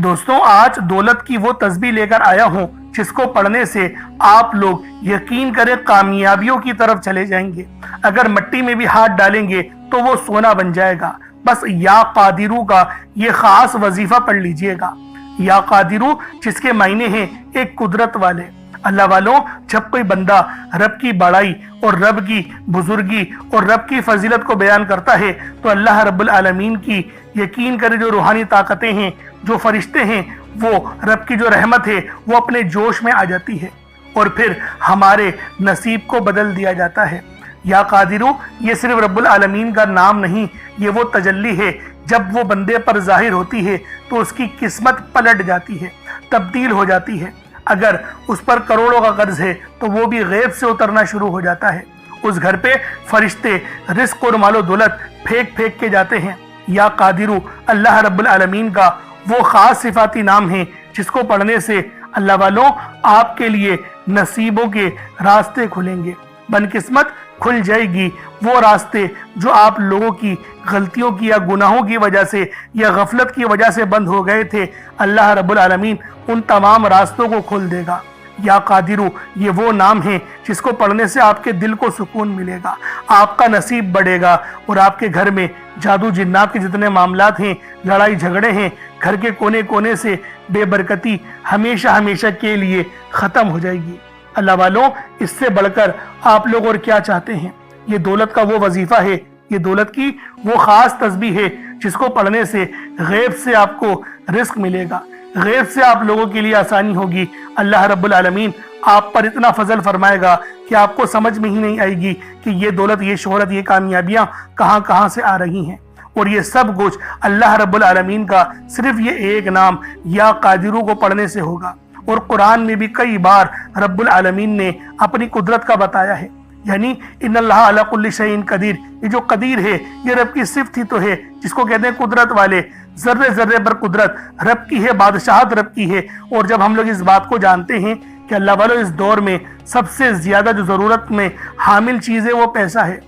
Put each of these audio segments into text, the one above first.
دوستوں آج دولت کی وہ تسبیح لے کر آیا ہوں جس کو پڑھنے سے آپ لوگ یقین کریں کامیابیوں کی طرف چلے جائیں گے۔ اگر مٹی میں بھی ہاتھ ڈالیں گے تو وہ سونا بن جائے گا۔ بس یا قادرو کا یہ خاص وظیفہ پڑھ لیجئے گا۔ یا قادرو جس کے معنی ہیں ایک قدرت والے۔ اللہ والوں، جب کوئی بندہ رب کی بڑائی اور رب کی بزرگی اور رب کی فضیلت کو بیان کرتا ہے تو اللہ رب العالمین کی یقین کرے جو روحانی طاقتیں ہیں، جو فرشتے ہیں، وہ رب کی جو رحمت ہے وہ اپنے جوش میں آ جاتی ہے اور پھر ہمارے نصیب کو بدل دیا جاتا ہے۔ یا قادرو یہ صرف رب العالمین کا نام نہیں، یہ وہ تجلی ہے جب وہ بندے پر ظاہر ہوتی ہے تو اس کی قسمت پلٹ جاتی ہے، تبدیل ہو جاتی ہے۔ اگر اس پر کروڑوں کا قرض ہے تو وہ بھی غیب سے اترنا شروع ہو جاتا ہے۔ اس گھر پہ فرشتے رزق اور مال و دولت پھینک پھینک کے جاتے ہیں۔ یا قادرو اللہ رب العالمین کا وہ خاص صفاتی نام ہے جس کو پڑھنے سے اللہ والوں آپ کے لیے نصیبوں کے راستے کھلیں گے، بدقسمت کھل جائے گی۔ وہ راستے جو آپ لوگوں کی غلطیوں کی یا گناہوں کی وجہ سے یا غفلت کی وجہ سے بند ہو گئے تھے، اللہ رب العالمین ان تمام راستوں کو کھول دے گا۔ یا قادرو یہ وہ نام ہے جس کو پڑھنے سے آپ کے دل کو سکون ملے گا، آپ کا نصیب بڑھے گا اور آپ کے گھر میں جادو جنات کے جتنے معاملات ہیں، لڑائی جھگڑے ہیں، گھر کے کونے کونے سے بے برکتی ہمیشہ ہمیشہ کے لیے ختم ہو جائے گی۔ اللہ والوں، اس سے بڑھ کر آپ لوگ اور کیا چاہتے ہیں؟ یہ دولت کا وہ وظیفہ ہے، یہ دولت کی وہ خاص تسبیح ہے جس کو پڑھنے سے غیب سے آپ کو رزق ملے گا، غیب سے آپ لوگوں کے لیے آسانی ہوگی۔ اللہ رب العالمین آپ پر اتنا فضل فرمائے گا کہ آپ کو سمجھ میں ہی نہیں آئے گی کہ یہ دولت، یہ شہرت، یہ کامیابیاں کہاں کہاں سے آ رہی ہیں۔ اور یہ سب کچھ اللہ رب العالمین کا صرف یہ ایک نام یا قادرو کو پڑھنے سے ہوگا۔ اور قرآن میں بھی کئی بار رب العالمین نے اپنی قدرت کا بتایا ہے، یعنی ان اللہ علی کل شیء قدیر، یہ جو قدیر ہے یہ رب کی صفت ہی تو ہے جس کو کہتے ہیں قدرت والے۔ ذرے ذرے پر قدرت رب کی ہے، بادشاہت رب کی ہے۔ اور جب ہم لوگ اس بات کو جانتے ہیں کہ اللہ والوں اس دور میں سب سے زیادہ جو ضرورت میں حامل چیز ہے وہ پیسہ ہے،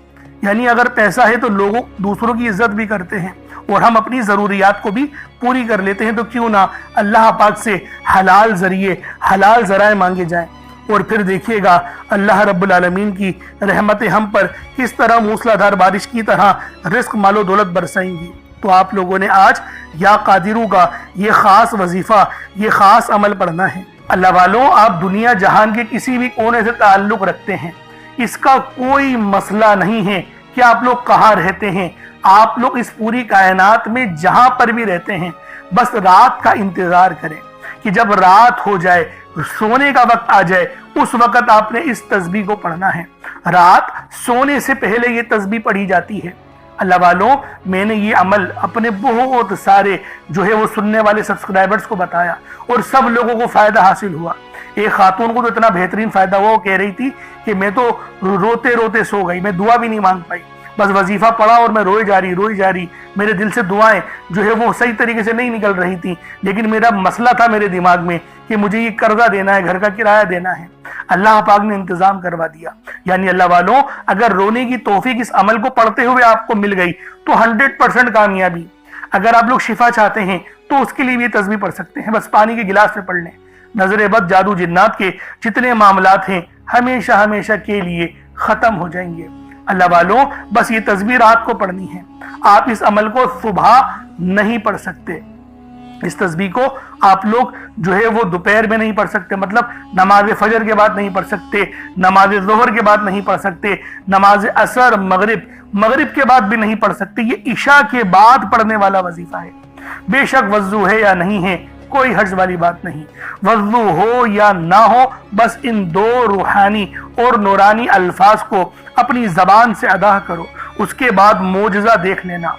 یعنی اگر پیسہ ہے تو لوگ دوسروں کی عزت بھی کرتے ہیں اور ہم اپنی ضروریات کو بھی پوری کر لیتے ہیں، تو کیوں نہ اللہ پاک سے حلال ذریعے، حلال ذرائع مانگے جائیں۔ اور پھر دیکھیے گا اللہ رب العالمین کی رحمتیں ہم پر کس طرح موسلا دھار بارش کی طرح رزق مال و دولت برسائیں گی۔ تو آپ لوگوں نے آج یا قادرو کا یہ خاص وظیفہ، یہ خاص عمل پڑھنا ہے۔ اللہ والوں، آپ دنیا جہان کے کسی بھی کونے سے تعلق رکھتے ہیں، اس کا کوئی مسئلہ نہیں ہے کہ آپ لوگ کہاں رہتے ہیں۔ آپ لوگ اس پوری کائنات میں جہاں پر بھی رہتے ہیں، بس رات کا انتظار کریں کہ جب رات ہو جائے، سونے کا وقت آ جائے، اس وقت آپ نے اس تسبیح کو پڑھنا ہے۔ رات سونے سے پہلے یہ تسبیح پڑھی جاتی ہے۔ اللہ والوں، میں نے یہ عمل اپنے بہت سارے جو ہے وہ سننے والے سبسکرائبرز کو بتایا اور سب لوگوں کو فائدہ حاصل ہوا۔ ایک خاتون کو تو اتنا بہترین فائدہ ہوا، وہ کہہ رہی تھی کہ میں تو روتے روتے سو گئی، میں دعا بھی نہیں مانگ پائی، بس وظیفہ پڑھا اور میں روئی جا رہی، میرے دل سے دعائیں جو ہے وہ صحیح طریقے سے نہیں نکل رہی تھی، لیکن میرا مسئلہ تھا میرے دماغ میں کہ مجھے یہ قرضہ دینا ہے، گھر کا کرایہ دینا ہے۔ اللہ پاک نے انتظام کروا دیا۔ یعنی اللہ والوں، اگر رونے کی توفیق اس عمل کو پڑھتے ہوئے آپ کو مل گئی تو 100% کامیابی۔ اگر آپ لوگ شفا چاہتے ہیں تو اس کے لیے بھی یہ تسبیح پڑھ سکتے ہیں، بس پانی کے گلاس میں پڑھ لیں۔ نظر بد، جادو جنات کے جتنے معاملات ہیں ہمیشہ ہمیشہ کے لیے ختم ہو جائیں گے۔ اللہ والوں، بس یہ تسبیح رات کو پڑھنی ہے، آپ اس عمل کو صبح نہیں پڑھ سکتے۔ اس تسبیح کو آپ لوگ جو ہے وہ دوپہر میں نہیں پڑھ سکتے، مطلب نماز فجر کے بعد نہیں پڑھ سکتے، نماز ظہر کے بعد نہیں پڑھ سکتے، نماز عصر، مغرب کے بعد بھی نہیں پڑھ سکتے۔ یہ عشاء کے بعد پڑھنے والا وظیفہ ہے۔ بے شک وضو ہے یا نہیں ہے کوئی حرج والی بات نہیں، وضو ہو یا نہ ہو، بس ان دو روحانی اور نورانی الفاظ کو اپنی زبان سے ادا کرو، اس کے بعد معجزہ دیکھ لینا۔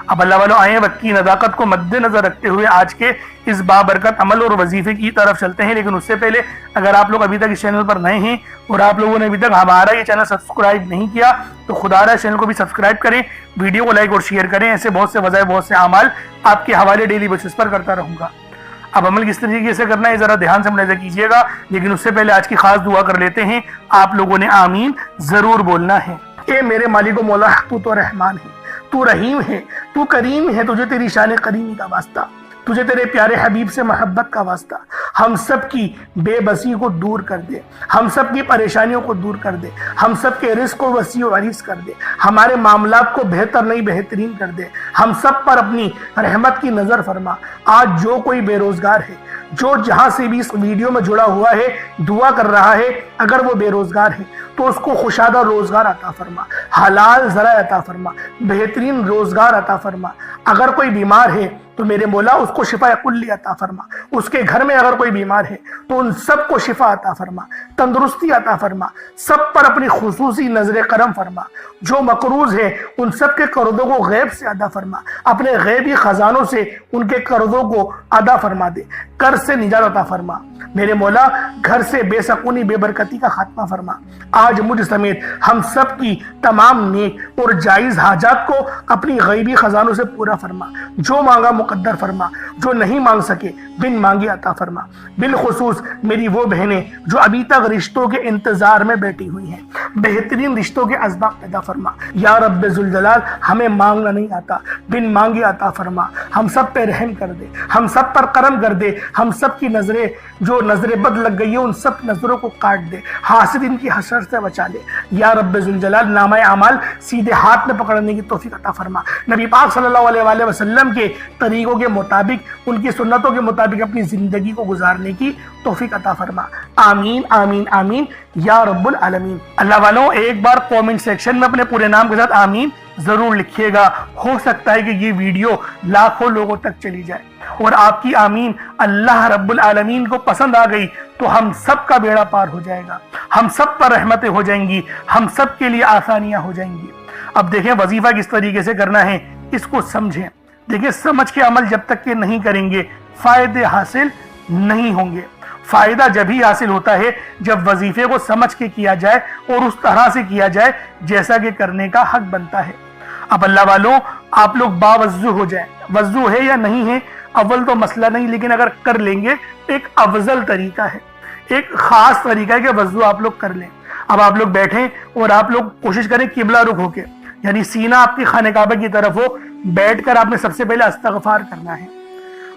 اب اللہ والوں آئیں، وقت کی نزاکت کو مد نظر رکھتے ہوئے آج کے اس بابرکت عمل اور وظیفے کی طرف چلتے ہیں۔ لیکن اس سے پہلے اگر آپ لوگ ابھی تک اس چینل پر نئے ہیں اور آپ لوگوں نے ابھی تک ہمارا یہ چینل سبسکرائب نہیں کیا تو خدا را چینل کو بھی سبسکرائب کریں، ویڈیو کو لائک اور شیئر کریں۔ ایسے بہت سے وظائف، بہت سے اعمال آپ کے حوالے ڈیلی بیسس پر کرتا رہوں گا۔ اب عمل کس طریقے سے کرنا ہے ذرا دھیان سے ملاحظہ کیجیے گا، لیکن اس سے پہلے آج کی خاص دعا کر لیتے ہیں۔ آپ لوگوں نے آمین ضرور بولنا ہے۔ اے میرے مالک و مولا، تو رحمان ہے، تو رحیم ہے، تو کریم ہے، تجھے تیری شان کریمی کا واسطہ۔ تجھے تیرے پیارے حبیب سے محبت کا واسطہ، ہم سب کی بے بسی کو دور کر دے، ہم سب کی پریشانیوں کو دور کر دے، ہم سب کے رزق کو وسیع و عریض کر دے، ہمارے معاملات کو بہتر نہیں بہترین کر دے، ہم سب پر اپنی رحمت کی نظر فرما۔ آج جو کوئی بے روزگار ہے، جو جہاں سے بھی اس ویڈیو میں جڑا ہوا ہے دعا کر رہا ہے، اگر وہ بے روزگار ہے تو اس کو خوشادہ روزگار عطا فرما، حلال ذرائع عطا فرما، بہترین روزگار عطا فرما۔ اگر کوئی بیمار ہے تو میرے مولا اس کو شفا کلی عطا فرما، اس کے گھر میں اگر کوئی بیمار ہے تو ان سب کو شفا عطا فرما، تندرستی عطا فرما، سب پر اپنی خصوصی نظر کرم فرما۔ جو مقروض ہے ان سب کے قرضوں کو غیب سے ادا فرما، اپنے غیبی خزانوں سے ان کے قرضوں کو ادا فرما دے، قرض سے نجات عطا فرما۔ میرے مولا گھر سے بے سکونی بے برکتی کا خاتمہ فرما۔ آج مجھ سمیت ہم سب کی تمام نیک اور جائز حاجات کو اپنی غیبی خزانوں سے پورا فرما، جو مانگا مقدر فرما، جو نہیں مانگ سکے بن مانگے عطا فرما۔ بالخصوص میری وہ بہنیں جو ابھی تک رشتوں کے انتظار میں بیٹھی ہوئی ہیں، بہترین رشتوں کے اسباب پیدا فرما۔ یا رب ذوالجلال ہمیں مانگنا نہیں آتا، بن مانگے عطا فرما۔ ہم سب پہ رحم کر دے، ہم سب پر کرم کر دے، ہم سب کی نظریں جو نظریں بد لگ گئی ہیں ان سب نظروں کو کاٹ دے، حاسدین کی حسرت سے بچا لے۔ یا رب ذوالجلال نامہ اعمال سیدھے ہاتھ میں پکڑنے کی توفیق عطا فرما۔ نبی پاک صلی اللہ علیہ وآلہ وسلم کے طریقوں کے مطابق، ان کی سنتوں کے مطابق اپنی زندگی کو گزارنے کی توفیق عطا فرما۔ آمین آمین آمین یا رب العالمین۔ اللہ والوں ایک بار کومنٹ سیکشن میں اپنے پورے نام کے ساتھ آمین ضرور لکھیے گا۔ ہو سکتا ہے کہ یہ ویڈیو لاکھوں لوگوں تک چلی جائے اور آپ کی آمین اللہ رب العالمین کو پسند آ گئی تو ہم سب کا بیڑا پار ہو جائے گا، ہم سب پر رحمتیں ہو جائیں گی، ہم سب کے لیے آسانیاں ہو جائیں گی۔ اب دیکھیں وظیفہ کس طریقے سے کرنا ہے، اس کو سمجھیں۔ دیکھیں سمجھ کے عمل جب تک کہ نہیں کریں گے فائدے حاصل نہیں ہوں گے۔ فائدہ جب ہی حاصل ہوتا ہے جب وظیفے کو سمجھ کے کیا جائے اور اس طرح سے کیا جائے جیسا کہ کرنے کا حق بنتا ہے۔ اب اللہ والوں آپ لوگ باوضو ہو جائیں، وضو ہے یا نہیں ہے اول تو مسئلہ نہیں، لیکن اگر کر لیں گے ایک افضل طریقہ ہے، ایک خاص طریقہ ہے کہ وضو آپ لوگ کر لیں۔ اب آپ لوگ بیٹھیں اور آپ لوگ کوشش کریں قبلہ رخ ہو کے، یعنی سینہ آپ کی خانہ کعبہ کی طرف ہو، بیٹھ کر آپ نے سب سے پہلے استغفار کرنا ہے۔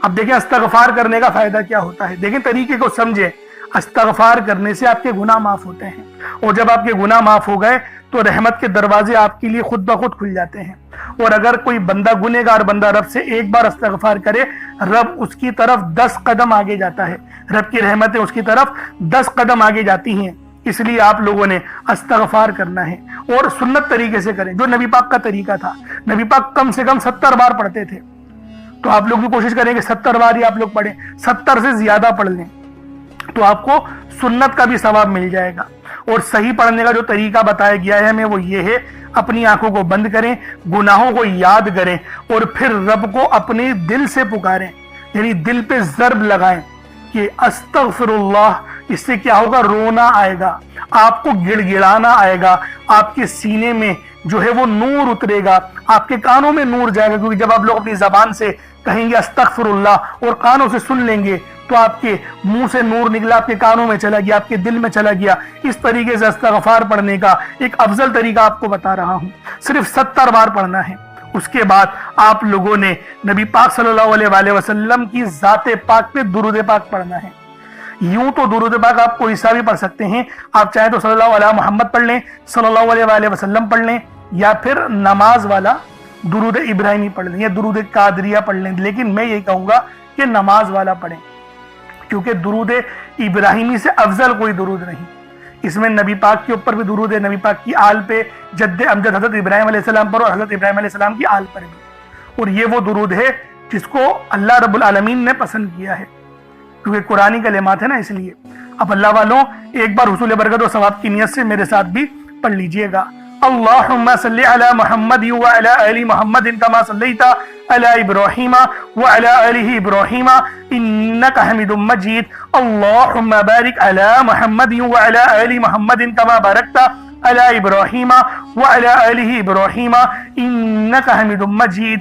اب دیکھیں استغفار کرنے کا فائدہ کیا ہوتا ہے، دیکھیں طریقے کو سمجھیں۔ استغفار کرنے سے آپ کے گناہ معاف ہوتے ہیں، اور جب آپ کے گناہ معاف ہو گئے تو رحمت کے دروازے آپ کے لیے خود بخود کھل جاتے ہیں۔ اور اگر کوئی بندہ گنہگار بندہ رب سے ایک بار استغفار کرے، رب اس کی طرف 10 قدم آگے جاتا ہے، رب کی رحمتیں اس کی طرف 10 قدم آگے جاتی ہیں۔ اس لیے آپ لوگوں نے استغفار کرنا ہے اور سنت طریقے سے کریں، جو نبی پاک کا طریقہ تھا۔ نبی پاک کم سے کم 70 بار پڑھتے تھے، تو آپ لوگ بھی کوشش کریں کہ 70 بار ہی آپ لوگ پڑھیں، 70 سے زیادہ پڑھ لیں تو آپ کو سنت کا بھی ثواب مل جائے گا۔ اور صحیح پڑھنے کا جو طریقہ بتایا گیا ہے ہمیں وہ یہ ہے، اپنی آنکھوں کو بند کریں، گناہوں کو یاد کریں اور پھر رب کو اپنے دل سے پکاریں، یعنی دل پہ ضرب لگائیں کہ استغفر اللہ۔ اس سے کیا ہوگا، رونا آئے گا، آپ کو گڑ گڑانا آئے گا، آپ کے سینے میں جو ہے وہ نور اترے گا، آپ کے کانوں میں نور جائے گا، کیونکہ جب آپ لوگ اپنی زبان سے کہیں گے استغفر اللہ اور کانوں سے سن لیں گے تو آپ کے منہ سے نور نکلا، آپ کے کانوں میں چلا گیا، آپ کے دل میں چلا گیا۔ اس طریقے سے استغفار پڑھنے کا ایک افضل طریقہ آپ کو بتا رہا ہوں، صرف 70 بار پڑھنا ہے۔ اس کے بعد آپ لوگوں نے نبی پاک صلی اللہ علیہ وآلہ وسلم کی ذات پاک پہ درود پاک پڑھنا ہے۔ یوں تو درود پاک آپ کوئی سا بھی پڑھ سکتے ہیں، آپ چاہیں تو صلی اللہ علیہ محمد پڑھ لیں، صلی اللہ علیہ وآلہ وسلم پڑھ لیں، یا پھر نماز والا درود ابراہیمی پڑھ لیں یا درود قادریہ پڑھ لیں، لیکن میں یہ کہوں گا کہ نماز والا پڑھیں، کیونکہ درود ابراہیمی سے افضل کوئی درود نہیں۔ اس میں نبی پاک کے اوپر بھی درود ہے، نبی پاک کی آل پہ، جد امجد حضرت ابراہیم علیہ السلام پر اور حضرت ابراہیم علیہ السلام کی آل پر بھی، اور یہ وہ درود ہے جس کو اللہ رب العالمین نے پسند کیا ہے، کیونکہ قرآنی کلمات ہے نا، اس لیے۔ اب اللہ والوں ایک بار حصول برکت و ثواب کی نیت سے میرے ساتھ بھی پڑھ لیجئے گا۔ اللہم صلی علی محمد وعلی آل محمد کما صلیت علی ابراہیم وعلی آل ابراہیم انک حمید مجید۔ اللہم بارک علی محمد وعلی آل محمد کما بارکت علی ابراہیم وعلی آل ابراہیم انک حمید مجید۔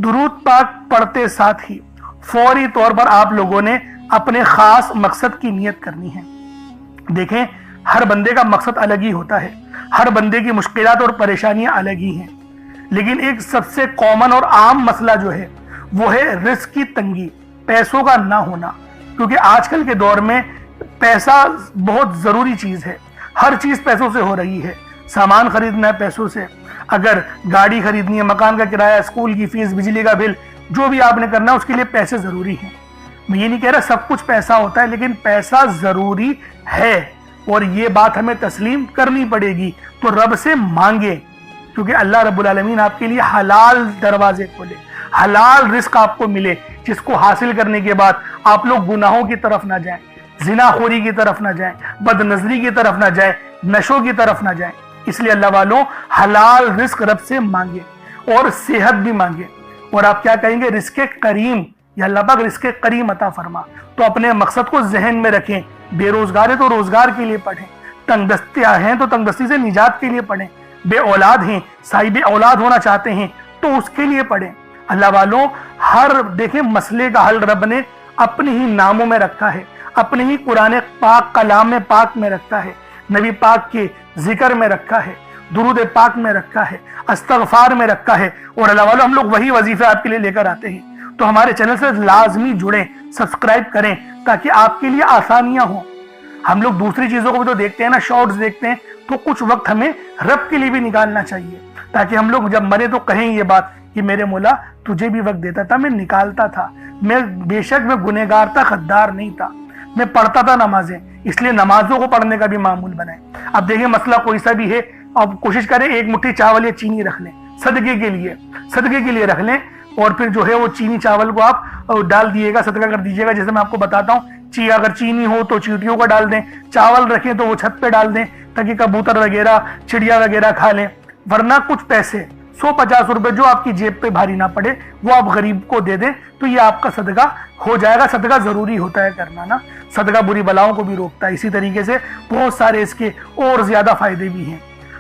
درود پاک پڑھتے ساتھ ہی فوری طور پر آپ لوگوں نے اپنے خاص مقصد کی نیت کرنی ہے۔ دیکھیں ہر بندے کا مقصد الگ ہی ہوتا ہے، ہر بندے کی مشکلات اور پریشانیاں الگ ہی ہیں، لیکن ایک سب سے کامن اور عام مسئلہ جو ہے وہ ہے رزق کی تنگی، پیسوں کا نہ ہونا. کیونکہ آج کل کے دور میں پیسہ بہت ضروری چیز ہے. ہر چیز پیسوں سے ہو رہی ہے. سامان خریدنا ہے پیسوں سے، اگر گاڑی خریدنی ہے، مکان کا کرایہ، اسکول کی فیس، بجلی کا بل، جو بھی آپ نے کرنا ہے اس کے لیے پیسے ضروری ہیں. میں یہ نہیں کہہ رہا سب کچھ پیسہ ہوتا ہے، لیکن پیسہ ضروری ہے اور یہ بات ہمیں تسلیم کرنی پڑے گی. تو رب سے مانگے، کیونکہ اللہ رب العالمین آپ کے لیے حلال دروازے کھولے، حلال رزق آپ کو ملے، جس کو حاصل کرنے کے بعد آپ لوگ گناہوں کی طرف نہ جائیں، زنا خوری کی طرف نہ جائیں، بد نظری کی طرف نہ جائیں، نشوں کی طرف نہ جائیں. اس لیے اللہ والوں حلال رزق رب سے مانگے اور صحت بھی مانگے. اور آپ کیا کہیں گے؟ رزق کریم، یا اللہ پاک رزق کریم عطا فرما. تو اپنے مقصد کو ذہن میں رکھیں. بے روزگار ہے تو روزگار کے لیے پڑھیں، تنگ دستیاں ہیں تو تنگ دستی سے نجات کے لیے پڑھیں، بے اولاد ہیں، صاحب اولاد ہونا چاہتے ہیں تو اس کے لیے پڑھیں. اللہ والوں ہر دیکھیں مسئلے کا حل رب نے اپنے ہی ناموں میں رکھا ہے، اپنے ہی قرآن پاک کلام پاک میں رکھا ہے، نبی پاک کے ذکر میں رکھا ہے، درود پاک میں رکھا ہے، استغفار میں رکھا ہے. اور اللہ والوں ہم لوگ وہی وظیفے آپ کے لیے لے کر آتے ہیں. تو ہمارے چینل سے لازمی جڑیں، سبسکرائب کریں تاکہ آپ کے لیے آسانیاں ہوں. ہم لوگ دوسری چیزوں کو بھی تو دیکھتے ہیں نا، شارٹس دیکھتے ہیں، تو کچھ وقت ہمیں رب کے لیے بھی نکالنا چاہیے تاکہ ہم لوگ جب مرے تو کہیں یہ بات کہ میرے مولا تجھے بھی وقت دیتا تھا، میں نکالتا تھا، میں بے شک میں گنہگار تھا، غدار نہیں تھا، میں پڑھتا تھا نمازیں. اس لیے نمازوں کو پڑھنے کا بھی معمول بنائیں. اب دیکھیں مسئلہ کوئی سا بھی ہے، اب کوشش کریں ایک مٹھی چاول یا چینی رکھ لیں صدقے کے لیے رکھ لیں. اور پھر جو ہے وہ چینی چاول کو آپ ڈال دیے گا، صدقہ کر دیجیے گا. جیسے میں آپ کو بتاتا ہوں، اگر چینی ہو تو چیونٹیوں کو ڈال دیں، چاول رکھیں تو وہ چھت پہ ڈال دیں تاکہ کبوتر وغیرہ چڑیا وغیرہ کھا لیں. ورنہ کچھ پیسے 150 روپے جو آپ کی جیب پہ بھاری نہ پڑے وہ آپ غریب کو دے دیں تو یہ آپ کا صدقہ ہو جائے گا. صدقہ ضروری ہوتا ہے کرنا نا، صدقہ بری بلاؤں کو بھی روکتا ہے. اسی طریقے سے بہت سارے اس کے اور زیادہ فائدے بھی ہیں.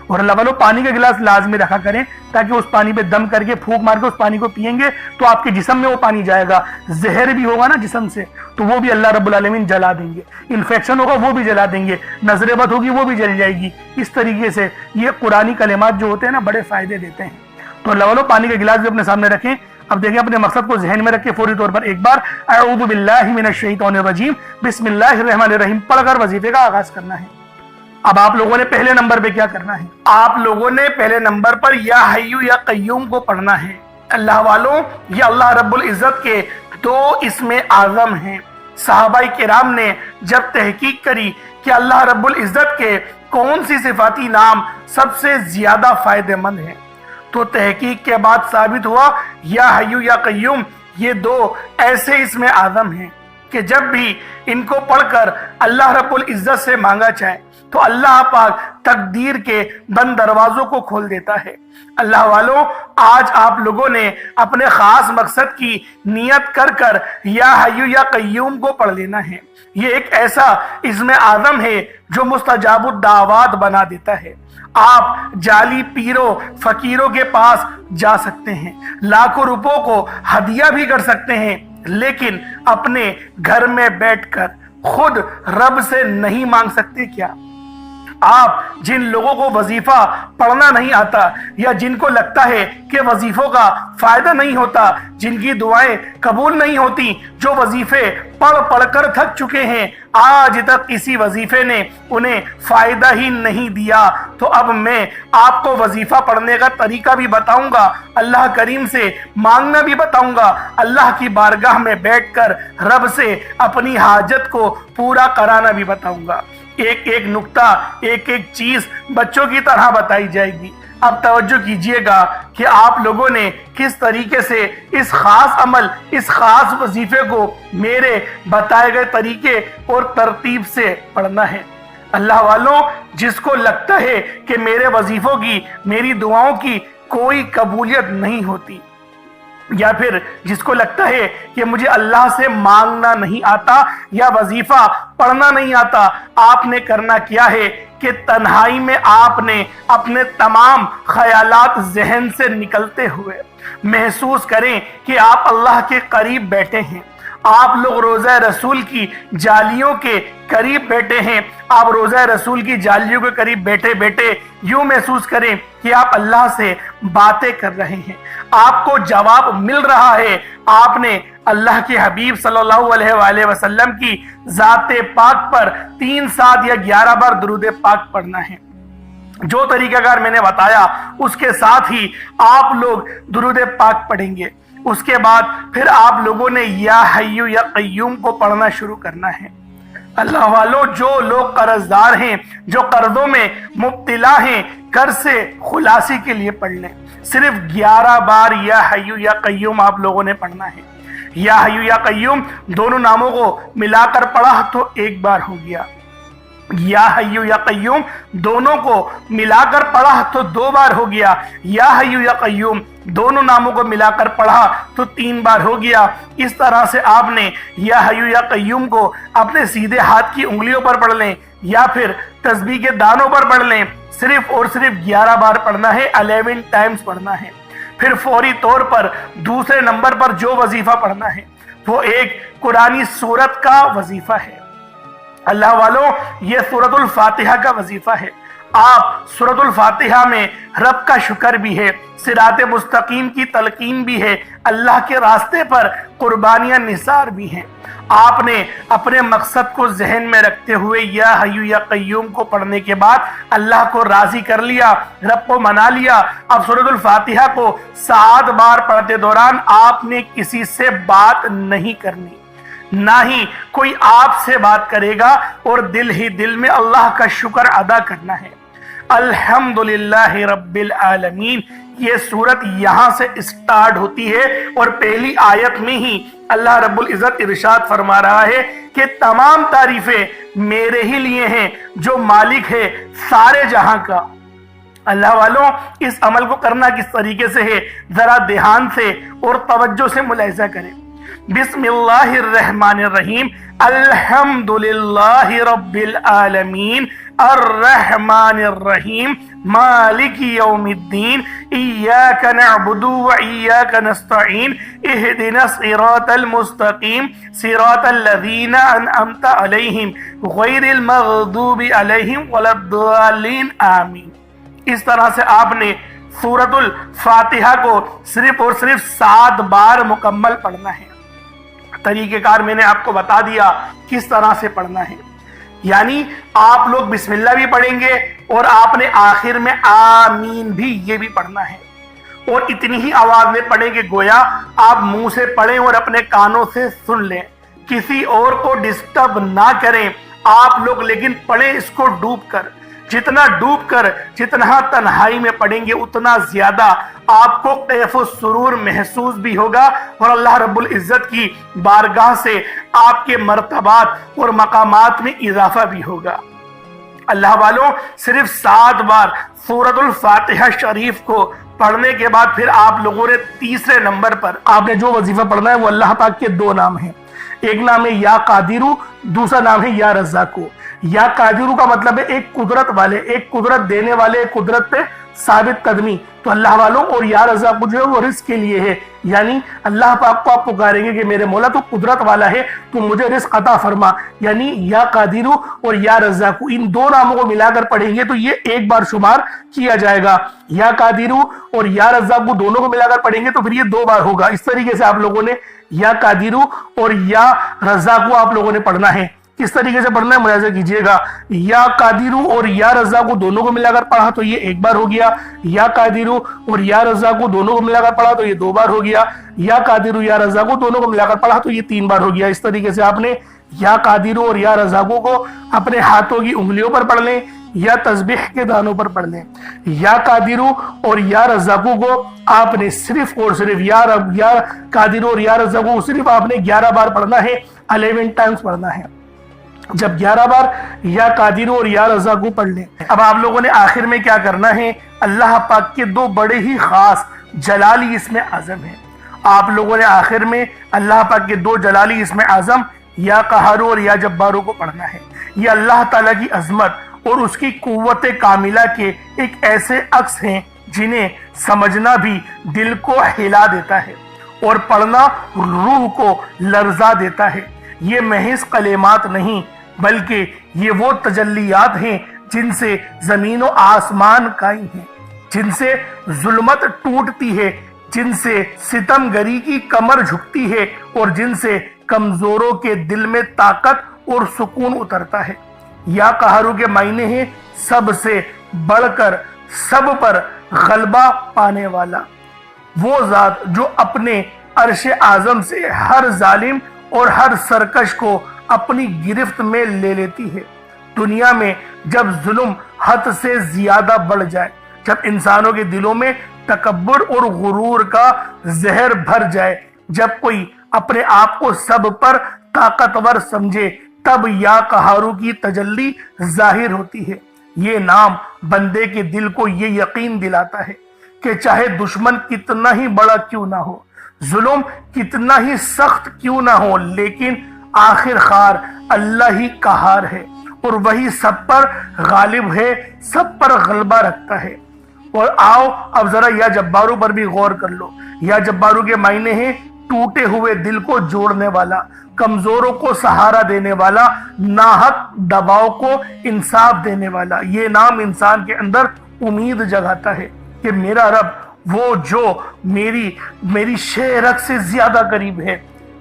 اور اللہ والوں پانی کا گلاس لازمی رکھا کریں تاکہ اس پانی پہ دم کر کے پھونک مار کے اس پانی کو پئیں گے تو آپ کے جسم میں وہ پانی جائے گا. زہر بھی ہوگا نا جسم سے تو وہ بھی اللہ رب العالمین جلا دیں گے. انفیکشن ہوگا وہ بھی جلا دیں گے. نظر بد ہوگی وہ بھی جل جائے گی. اس طریقے سے یہ قرآنی کلمات جو ہوتے ہیں نا بڑے فائدے دیتے ہیں. تو اللہ والوں پانی کا گلاس بھی اپنے سامنے رکھیں. اب دیکھیں اپنے مقصد کو ذہن میں رکھ کے فوری طور پر ایک بار اعوذ باللہ من الشیطان الرجیم بسم اللہ الرحمن الرحیم پڑھ کر وظیفے کا آغاز کرنا ہے. اب آپ لوگوں نے پہلے نمبر پہ کیا کرنا ہے؟ آپ لوگوں نے پہلے نمبر پر یا حیو یا قیوم کو پڑھنا ہے. اللہ والوں یہ اللہ رب العزت کے 2 اسم اعظم ہیں. صحابہ کرام نے جب تحقیق کری کہ اللہ رب العزت کے کون سی صفاتی نام سب سے زیادہ فائدہ مند ہیں تو تحقیق کے بعد ثابت ہوا یا حیو یا قیوم یہ 2 ایسے اسم اعظم ہیں کہ جب بھی ان کو پڑھ کر اللہ رب العزت سے مانگا جائے تو اللہ پاک تقدیر کے بند دروازوں کو کھول دیتا ہے. اللہ والوں آج آپ لوگوں نے اپنے خاص مقصد کی نیت کر کر یا حیو یا قیوم کو پڑھ لینا ہے. یہ ایک ایسا اسم اعظم ہے جو مستجاب الدعوات بنا دیتا ہے. آپ جعلی پیروں فقیروں کے پاس جا سکتے ہیں، لاکھوں روپوں کو ہدیہ بھی کر سکتے ہیں، لیکن اپنے گھر میں بیٹھ کر خود رب سے نہیں مانگ سکتے کیا؟ آپ جن لوگوں کو وظیفہ پڑھنا نہیں آتا یا جن کو لگتا ہے کہ وظیفوں کا فائدہ نہیں ہوتا، جن کی دعائیں قبول نہیں ہوتی، جو وظیفے پڑھ کر تھک چکے ہیں، آج تک کسی وظیفے نے انہیں فائدہ ہی نہیں دیا، تو اب میں آپ کو وظیفہ پڑھنے کا طریقہ بھی بتاؤں گا، اللہ کریم سے مانگنا بھی بتاؤں گا، اللہ کی بارگاہ میں بیٹھ کر رب سے اپنی حاجت کو پورا کرانا بھی بتاؤں گا. ایک ایک نقطہ ایک ایک چیز بچوں کی طرح بتائی جائے گی. اب توجہ کیجئے گا کہ آپ لوگوں نے کس طریقے سے اس خاص عمل اس خاص وظیفے کو میرے بتائے گئے طریقے اور ترتیب سے پڑھنا ہے. اللہ والوں جس کو لگتا ہے کہ میرے وظیفوں کی میری دعاؤں کی کوئی قبولیت نہیں ہوتی، یا پھر جس کو لگتا ہے کہ مجھے اللہ سے مانگنا نہیں آتا یا وظیفہ پڑھنا نہیں آتا، آپ نے کرنا کیا ہے کہ تنہائی میں آپ نے اپنے تمام خیالات ذہن سے نکلتے ہوئے محسوس کریں کہ آپ اللہ کے قریب بیٹھے ہیں، آپ لوگ روزہ رسول کی جالیوں کے قریب بیٹھے ہیں، آپ روزہ رسول کی جالیوں کے قریب بیٹھے بیٹھے یوں محسوس کریں کہ آپ اللہ سے باتیں کر رہے ہیں، آپ کو جواب مل رہا ہے۔ آپ نے اللہ کے حبیب صلی اللہ علیہ وآلہ وسلم کی ذات پاک پر 3 7 یا 11 بار درود پاک پڑھنا ہے۔ جو طریقہ کار میں نے بتایا اس کے ساتھ ہی آپ لوگ درود پاک پڑھیں گے۔ اس کے بعد پھر آپ لوگوں نے یا حی یا قیوم کو پڑھنا شروع کرنا ہے۔ اللہ والو، جو لوگ قرض دار ہیں، جو قرضوں میں مبتلا ہیں، قرض سے خلاصی کے لیے پڑھ لیں۔ صرف 11 بار یا حی یا قیوم آپ لوگوں نے پڑھنا ہے۔ یا حی یا قیوم دونوں ناموں کو ملا کر پڑھا تو 1 بار ہو گیا، یا حی یا قیوم دونوں کو ملا کر پڑھا تو 2 بار ہو گیا، یا حی یا قیوم دونوں ناموں کو ملا کر پڑھا تو 3 بار ہو گیا۔ اس طرح سے آپ نے یا حی یا قیوم کو اپنے سیدھے ہاتھ کی انگلیوں پر پڑھ لیں یا پھر تسبیح کے دانوں پر پڑھ لیں۔ صرف اور صرف 11 بار پڑھنا ہے، 11 ٹائمز پڑھنا ہے۔ پھر فوری طور پر دوسرے نمبر پر جو وظیفہ پڑھنا ہے وہ ایک قرآنی سورت کا وظیفہ ہے۔ اللہ والوں، یہ سورۃ الفاتحہ کا وظیفہ ہے۔ آپ سورۃ الفاتحہ میں رب کا شکر بھی ہے، صراط مستقیم کی تلقین بھی ہے، اللہ کے راستے پر قربانیاں نثار بھی ہیں۔ آپ نے اپنے مقصد کو ذہن میں رکھتے ہوئے یا حی یا قیوم کو پڑھنے کے بعد اللہ کو راضی کر لیا، رب کو منا لیا۔ اب سورۃ الفاتحہ کو 7 بار پڑھتے دوران آپ نے کسی سے بات نہیں کرنی، نہ ہی کوئی آپ سے بات کرے گا، اور دل ہی دل میں اللہ کا شکر ادا کرنا ہے۔ الحمدللہ رب العالمین، یہ سورت یہاں سے اسٹارٹ ہوتی ہے اور پہلی آیت میں ہی اللہ رب العزت ارشاد فرما رہا ہے کہ تمام تعریفیں میرے ہی لیے ہیں جو مالک ہے سارے جہاں کا۔ اللہ والوں، اس عمل کو کرنا کس طریقے سے ہے ذرا دھیان سے اور توجہ سے ملاحظہ کریں۔ بسم اللہ الرحمن الرحیم، الحمدللہ رب العالمین، الرحمن الرحیم، مالک یوم الدین، ایاک نعبد و ایاک نستعین، اہدنا الصراط المستقیم، صراط الذین انعمت علیہم غیر المغضوب علیہم ولا الضالین، آمین۔ اس طرح سے آپ نے سورۃ الفاتحہ کو صرف اور صرف 7 بار مکمل پڑھنا ہے۔ طریقہ کار میں نے آپ کو بتا دیا کس طرح سے پڑھنا ہے، یعنی آپ لوگ بسم اللہ بھی پڑھیں گے اور آپ نے آخر میں آمین بھی یہ بھی پڑھنا ہے، اور اتنی ہی آواز میں پڑھیں کہ گویا آپ منہ سے پڑھیں اور اپنے کانوں سے سن لیں، کسی اور کو ڈسٹرب نہ کریں آپ لوگ، لیکن پڑھیں اس کو ڈوب کر۔ جتنا ڈوب کر، جتنا تنہائی میں پڑھیں گے اتنا زیادہ آپ کو کیف و سرور محسوس بھی ہوگا، اور اللہ رب العزت کی بارگاہ سے آپ کے مرتبات اور مقامات میں اضافہ بھی ہوگا۔ اللہ والوں، صرف 7 بار سورۃ الفاتحہ شریف کو پڑھنے کے بعد پھر آپ لوگوں نے تیسرے نمبر پر آپ نے جو وظیفہ پڑھنا ہے وہ اللہ پاک کے 2 نام ہیں، ایک نام ہے یا قادرو، دوسرا نام ہے یا رزاقو۔ یا قادرو کا مطلب ہے ایک قدرت والے، ایک قدرت دینے والے، ایک قدرت پہ ثابت قدمی، تو اللہ والوں، اور یا رزاقو جو ہے وہ رزق کے لیے ہے، یعنی اللہ پاک کو آپ پکاریں گے کہ میرے مولا تو قدرت والا ہے، تو مجھے رزق عطا فرما، یعنی یا قادرو اور یا رزاقو ان 2 ناموں کو ملا کر پڑھیں گے تو یہ 1 بار شمار کیا جائے گا۔ یا قادرو اور یا رزاقو دونوں کو ملا کر پڑھیں گے تو پھر یہ 2 بار ہوگا۔ اس طریقے سے آپ لوگوں نے یا قادرو اور یا رزاقو آپ لوگوں نے پڑھنا ہے۔ کس طریقے سے پڑھنا ہے ملاحظہ کیجئے گا، یا قادرو اور یا رزاقو دونوں کو ملا کر پڑھا تو یہ 1 بار ہو گیا، یا قادرو اور یا رزاقو دونوں کو ملا کر پڑھا تو یہ 2 بار ہو گیا، یا قادرو یا رزاقو دونوں کو ملا کر پڑھا تو یہ 3 بار ہو گیا۔ اس طریقے سے آپ نے یا قادرو اور یا رزاقو کو اپنے ہاتھوں کی انگلیوں پر پڑھ لیں یا تسبیح کے دانوں پر پڑھ لیں۔ یا قادرو اور یا رزاقو کو آپ نے صرف اور صرف یا قادرو اور یا رزاقو صرف آپ نے 11 بار پڑھنا ہے، 11 ٹائمز پڑھنا ہے۔ جب 11 بار یا قادرو اور یا رزاقو پڑھ لیں، اب آپ لوگوں نے آخر میں کیا کرنا ہے، اللہ پاک کے 2 بڑے ہی خاص جلالی اسم اعظم ہیں، آپ لوگوں نے آخر میں اللہ پاک کے 2 جلالی اسم اعظم یا قہارو اور یا جبارو کو پڑھنا ہے۔ یہ اللہ تعالیٰ کی عظمت اور اس کی قوت کاملہ کے ایک ایسے عکس ہیں جنہیں سمجھنا بھی دل کو ہلا دیتا ہے، اور پڑھنا روح کو لرزا دیتا ہے۔ یہ محض کلمات نہیں بلکہ یہ وہ تجلیات ہیں جن سے زمین و آسمان قائم ہیں، جن سے ظلمت ٹوٹتی ہے، جن سے ستم گری کی کمر جھکتی ہے اور جن سے کمزوروں کے دل میں طاقت اور سکون اترتا ہے۔ یا قہارو کے معنی ہیں سب سے بڑھ کر سب پر غلبہ پانے والا، وہ ذات جو اپنے عرش اعظم سے ہر ظالم اور ہر سرکش کو اپنی گرفت میں لے لیتی ہے۔ دنیا میں جب ظلم حد سے زیادہ بڑھ جائے، جب انسانوں کے دلوں میں تکبر اور غرور کا زہر بھر جائے، جب کوئی اپنے آپ کو سب پر طاقتور سمجھے، تب یا قہارو کی تجلی ظاہر ہوتی ہے۔ یہ نام بندے کے دل کو یہ یقین دلاتا ہے کہ چاہے دشمن کتنا ہی بڑا کیوں نہ ہو، ظلم کتنا ہی سخت کیوں نہ ہو، لیکن آخر کار اللہ ہی قہار ہے اور وہی سب پر غالب ہے، سب پر غلبہ رکھتا ہے۔ اور آؤ اب ذرا یا جبارو پر بھی غور کر لو۔ یا جبارو کے معنی ہیں ٹوٹے ہوئے دل کو جوڑنے والا، کمزوروں کو سہارا دینے والا، ناحق دباؤ کو انصاف دینے والا۔ یہ نام انسان کے اندر امید جگاتا ہے کہ میرا رب وہ جو میری شہرت سے زیادہ قریب ہے۔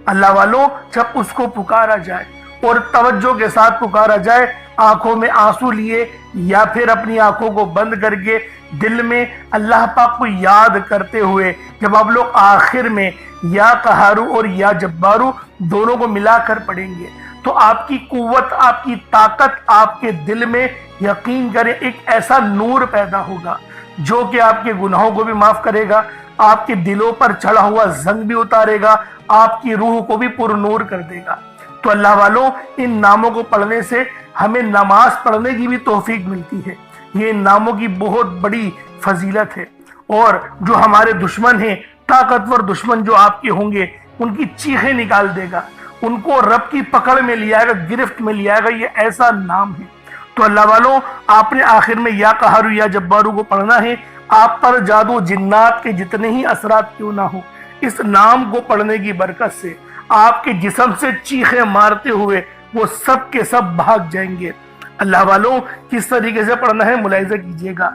اللہ والوں، جب اس کو پکارا جائے اور توجہ کے ساتھ پکارا جائے، آنکھوں میں آنسو لیے یا پھر اپنی آنکھوں کو بند کر کے دل میں اللہ پاک کو یاد کرتے ہوئے، جب آپ لوگ آخر میں یا قہارو اور یا جبارو دونوں کو ملا کر پڑھیں گے تو آپ کی قوت، آپ کی طاقت، آپ کے دل میں یقین کریں ایک ایسا نور پیدا ہوگا جو کہ آپ کے گناہوں کو بھی معاف کرے گا، آپ کے دلوں پر چڑھا ہوا زنگ بھی اتارے گا، آپ کی روح کو بھی پر نور کر دے گا۔ تو اللہ والوں، ان ناموں کو پڑھنے سے ہمیں نماز پڑھنے کی بھی توفیق ملتی ہے۔ یہ ان ناموں کی بہت بڑی فضیلت ہے، اور جو ہمارے دشمن ہیں، طاقتور دشمن جو آپ کے ہوں گے، ان کی چیخیں نکال دے گا، ان کو رب کی پکڑ میں لے آئے گا، گرفت میں لے آئے گا۔ یہ ایسا نام ہے۔ تو اللہ والوں، آپ نے آخر میں یا قہارو یا جبارو کو پڑھنا ہے۔ آپ پر جادو جنات کے جتنے ہی اثرات کیوں نہ ہو، اس نام کو پڑھنے کی برکت سے آپ کے جسم سے چیخیں مارتے ہوئے وہ سب کے سب بھاگ جائیں گے۔ اللہ والوں، کس طریقے سے پڑھنا ہے ملاحظہ کیجئے گا۔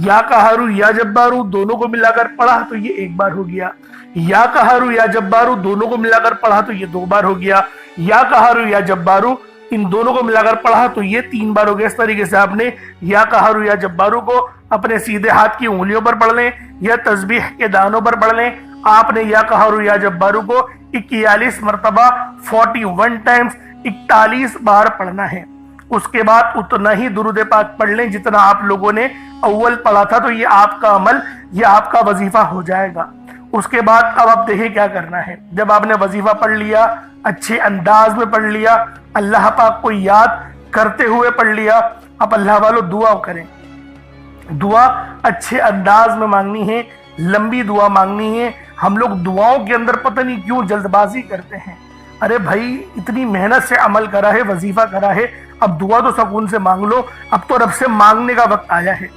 یا قہارو یا جبارو دونوں کو ملا کر پڑھا تو یہ ایک بار ہو گیا، یا قہارو یا جبارو دونوں کو ملا کر پڑھا تو یہ 2 بار ہو گیا، یا قہارو یا جبارو ان دونوں کو ملا کر پڑھا تو یہ 3 بار ہو گیا۔ اس طریقے سے آپ نے یا قہارو یا جبارو کو اپنے سیدھے ہاتھ کی انگلیوں پر پڑھ لیں یا تسبیح کے دانوں پر پڑھ لیں۔ آپ نے یا قہارو یا جبارو کو 41 مرتبہ 41 ٹائمز 41 بار پڑھنا ہے۔ اس کے بعد اتنا ہی درود پاک پڑھ لیں جتنا آپ لوگوں نے اول پڑھا تھا، تو یہ آپ کا عمل، یہ آپ کا وظیفہ ہو جائے گا۔ اس کے بعد اب آپ دیکھیں کیا کرنا ہے۔ جب آپ نے وظیفہ پڑھ لیا، اچھے انداز میں پڑھ لیا، اللہ پاک کو یاد کرتے ہوئے پڑھ لیا، اب اللہ والوں دعا کریں۔ دعا اچھے انداز میں مانگنی ہے، لمبی دعا مانگنی ہے۔ ہم لوگ دعاؤں کے اندر پتہ نہیں کیوں جلد بازی کرتے ہیں۔ ارے بھائی، اتنی محنت سے عمل کرا ہے، وظیفہ کرا ہے، اب دعا تو سکون سے مانگ لو، اب تو رب سے مانگنے کا وقت آیا ہے۔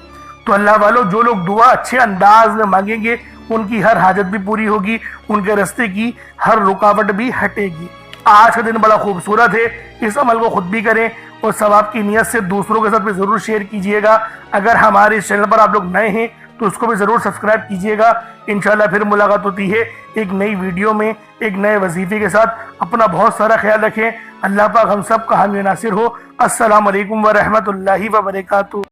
تو اللہ والوں، جو لوگ دعا اچھے انداز میں مانگیں گے ان کی ہر حاجت بھی پوری ہوگی، ان کے راستے کی ہر رکاوٹ بھی ہٹے گی۔ آج کا دن بڑا خوبصورت ہے، اس عمل کو خود بھی کریں اور ثواب کی نیت سے دوسروں کے ساتھ بھی ضرور شیئر کیجئے گا۔ اگر ہمارے اس چینل پر آپ لوگ نئے ہیں تو اس کو بھی ضرور سبسکرائب کیجئے گا۔ انشاءاللہ پھر ملاقات ہوتی ہے ایک نئی ویڈیو میں، ایک نئے وظیفے کے ساتھ۔ اپنا بہت سارا خیال رکھیں۔ اللہ پاک ہم سب کا حامی و ناصر ہو۔ السلام علیکم ورحمۃ اللہ وبرکاتہ۔